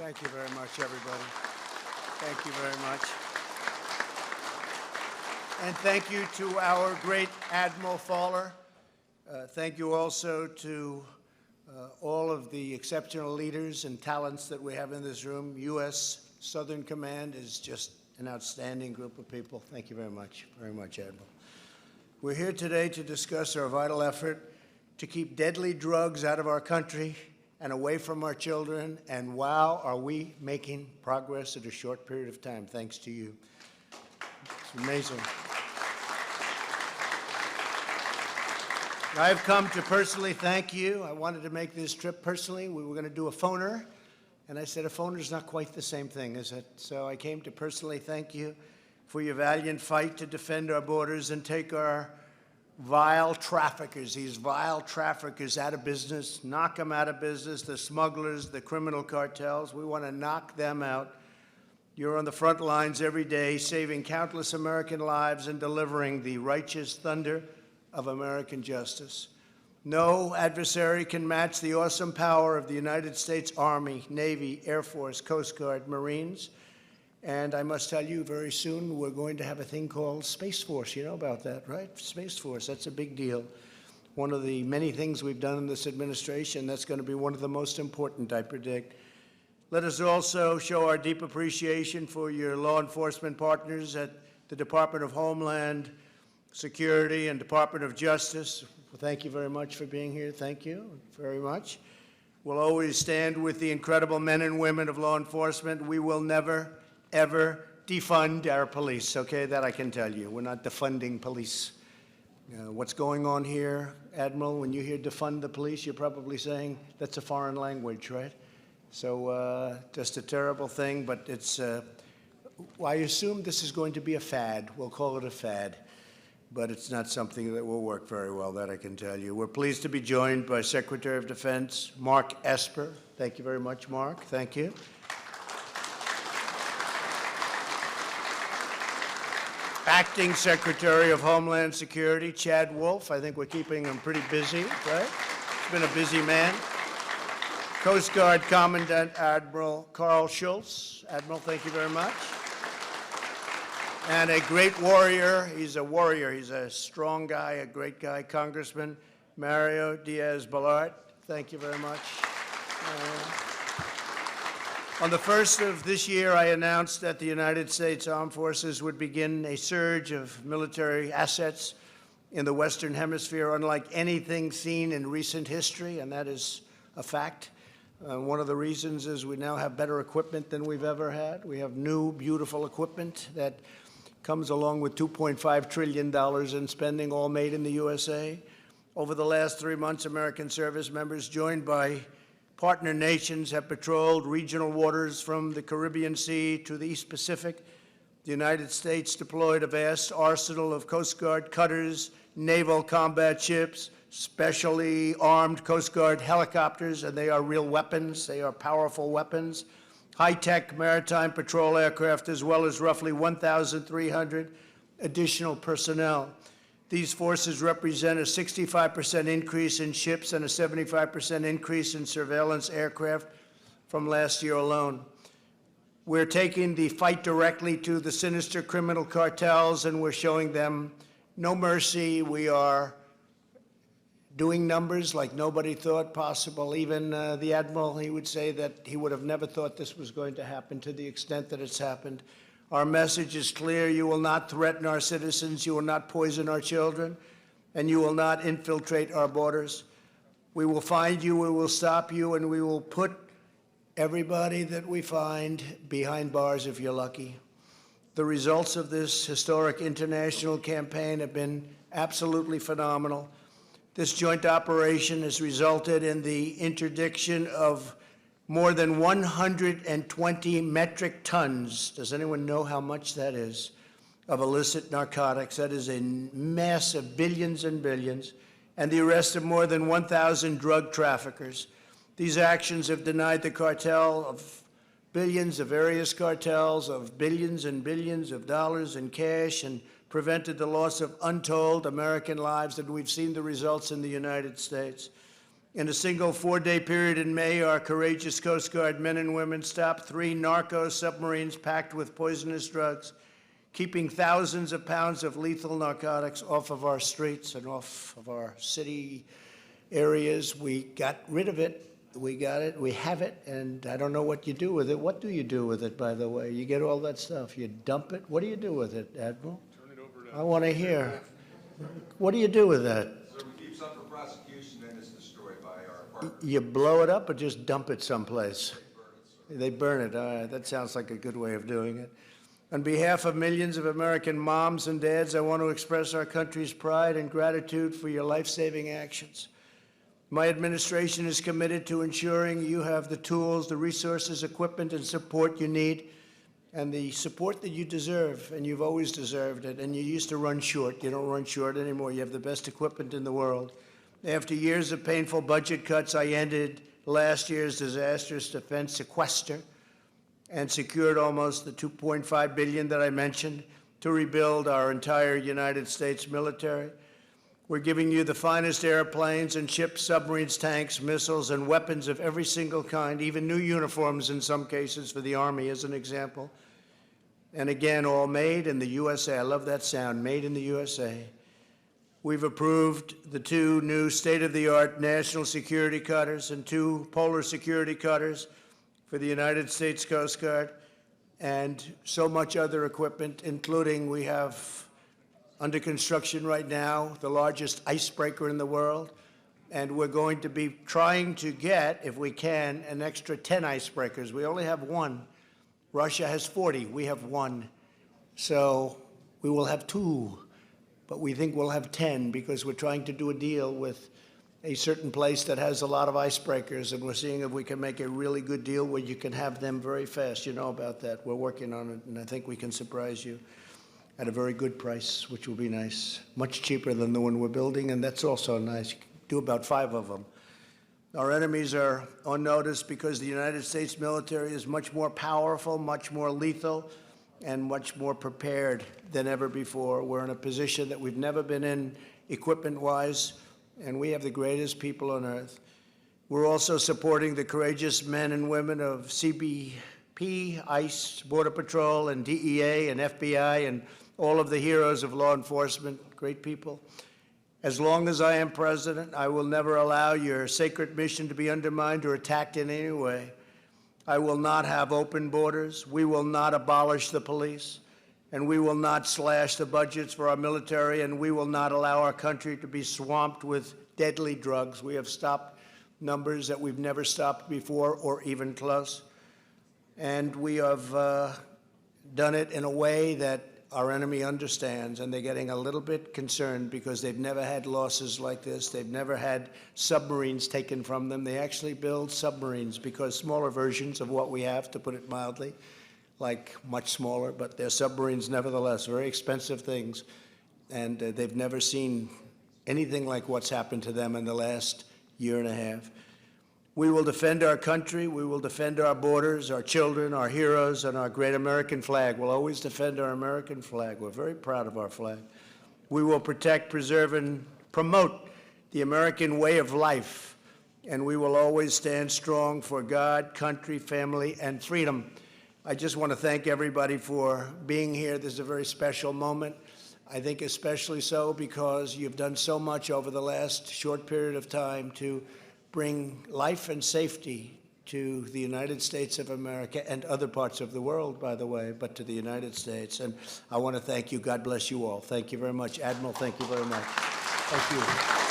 Thank you very much, everybody. Thank you very much. And thank you to our great Admiral Fowler. Thank you also to all of the exceptional leaders and talents that we have in this room. U.S. Southern Command is just an outstanding group of people. Thank you very much, Admiral. We're here today to discuss our vital effort to keep deadly drugs out of our country and away from our children, and wow, are we making progress in a short period of time, thanks to you. It's amazing. I've come to personally thank you. I wanted to make this trip personally. We were going to do a phoner, and I said a phoner is not quite the same thing, is it? So I came to personally thank you for your valiant fight to defend our borders and take our vile traffickers, these vile traffickers, out of business, knock them out of business, the smugglers, the criminal cartels. We want to knock them out. You're on the front lines every day, saving countless American lives and delivering the righteous thunder of American justice. No adversary can match the awesome power of the United States Army, Navy, Air Force, Coast Guard, Marines. And I must tell you, very soon we're going to have a thing called Space Force. You know about that, right? Space Force, that's a big deal. One of the many things we've done in this administration, that's going to be one of the most important, I predict. Let us also show our deep appreciation for your law enforcement partners at the Department of Homeland Security and Department of Justice. Well, thank you very much for being here. Thank you very much. We'll always stand with the incredible men and women of law enforcement. We will never, ever defund our police, okay? That I can tell you. We're not defunding police. What's going on here, Admiral, when you hear defund the police, you're probably saying that's a foreign language, right? So just a terrible thing, but it's, I assume this is going to be a fad. We'll call it a fad, but it's not something that will work very well, that I can tell you. We're pleased to be joined by Secretary of Defense Mark Esper. Thank you very much, Mark. Thank you. Acting Secretary of Homeland Security, Chad Wolf. I think we're keeping him pretty busy, right? He's been a busy man. Coast Guard Commandant Admiral Carl Schultz. Admiral, thank you very much. And a great warrior. He's a warrior. He's a strong guy, a great guy. Congressman Mario Diaz-Balart. Thank you very much. On the 1st of this year, I announced that the United States Armed Forces would begin a surge of military assets in the Western Hemisphere, unlike anything seen in recent history, and that is a fact. One of the reasons is we now have better equipment than we've ever had. We have new, beautiful equipment that comes along with $2.5 trillion in spending, all made in the USA. Over the last 3 months, American service members, joined by partner nations, have patrolled regional waters from the Caribbean Sea to the East Pacific. The United States deployed a vast arsenal of Coast Guard cutters, naval combat ships, specially armed Coast Guard helicopters, and they are real weapons. They are powerful weapons. High-tech maritime patrol aircraft, as well as roughly 1,300 additional personnel. These forces represent a 65% increase in ships and a 75% increase in surveillance aircraft from last year alone. We're taking the fight directly to the sinister criminal cartels, and we're showing them no mercy. We are doing numbers like nobody thought possible. Even the Admiral, he would say that he would have never thought this was going to happen to the extent that it's happened. Our message is clear. You will not threaten our citizens. You will not poison our children. And you will not infiltrate our borders. We will find you, we will stop you, and we will put everybody that we find behind bars if you're lucky. The results of this historic international campaign have been absolutely phenomenal. This joint operation has resulted in the interdiction of more than 120 metric tons, does anyone know how much that is, of illicit narcotics? That is a mass of billions and billions, and the arrest of more than 1,000 drug traffickers. These actions have denied the cartel of billions, of various cartels, of billions and billions of dollars in cash, and prevented the loss of untold American lives, and we've seen the results in the United States. In a single 4-day period in May, our courageous Coast Guard men and women stopped 3 narco submarines packed with poisonous drugs, keeping thousands of pounds of lethal narcotics off of our streets and off of our city areas. We got rid of it. We got it. We have it. And I don't know what you do with it. What do you do with it, by the way? You get all that stuff. You dump it. What do you do with it, Admiral? Turn it over to I want to hear. What do you do with that? So we keep some for prosecution, then it's destroyed by our partners. You blow it up or just dump it someplace? They burn it. All right. That sounds like a good way of doing it. On behalf of millions of American moms and dads, I want to express our country's pride and gratitude for your life-saving actions. My administration is committed to ensuring you have the tools, the resources, equipment, and support you need, and the support that you deserve, and you've always deserved it, and you used to run short. You don't run short anymore. You have the best equipment in the world. After years of painful budget cuts, I ended last year's disastrous defense sequester and secured almost the $2.5 billion that I mentioned to rebuild our entire United States military. We're giving you the finest airplanes and ships, submarines, tanks, missiles, and weapons of every single kind, even new uniforms in some cases for the Army as an example. And again, all made in the USA. I love that sound, made in the USA. We've approved the 2 new state-of-the-art national security cutters and 2 polar security cutters for the United States Coast Guard, and so much other equipment, including we have under construction right now the largest icebreaker in the world, and we're going to be trying to get, if we can, an extra 10 icebreakers. We only have 1. Russia has 40. We have 1. So we will have 2, but we think we'll have 10 because we're trying to do a deal with a certain place that has a lot of icebreakers, and we're seeing if we can make a really good deal where you can have them very fast. You know about that. We're working on it, and I think we can surprise you at a very good price, which will be nice. Much cheaper than the one we're building, and that's also nice. You can do about 5 of them. Our enemies are on notice because the United States military is much more powerful, much more lethal, and much more prepared than ever before. We're in a position that we've never been in equipment-wise, and we have the greatest people on earth. We're also supporting the courageous men and women of CBP, ICE, Border Patrol, and DEA, and FBI, and all of the heroes of law enforcement, great people. As long as I am president, I will never allow your sacred mission to be undermined or attacked in any way. I will not have open borders. We will not abolish the police. And we will not slash the budgets for our military, and we will not allow our country to be swamped with deadly drugs. We have stopped numbers that we've never stopped before or even close. And we have done it in a way that our enemy understands, and they're getting a little bit concerned because they've never had losses like this. They've never had submarines taken from them. They actually build submarines because smaller versions of what we have, to put it mildly, like much smaller, but they're submarines nevertheless, very expensive things, and they've never seen anything like what's happened to them in the last year and a half. We will defend our country, we will defend our borders, our children, our heroes, and our great American flag. We'll always defend our American flag. We're very proud of our flag. We will protect, preserve, and promote the American way of life, and we will always stand strong for God, country, family, and freedom. I just want to thank everybody for being here. This is a very special moment. I think especially so because you've done so much over the last short period of time to bring life and safety to the United States of America and other parts of the world, by the way, but to the United States. And I want to thank you. God bless you all. Thank you very much. Admiral, thank you very much. Thank you.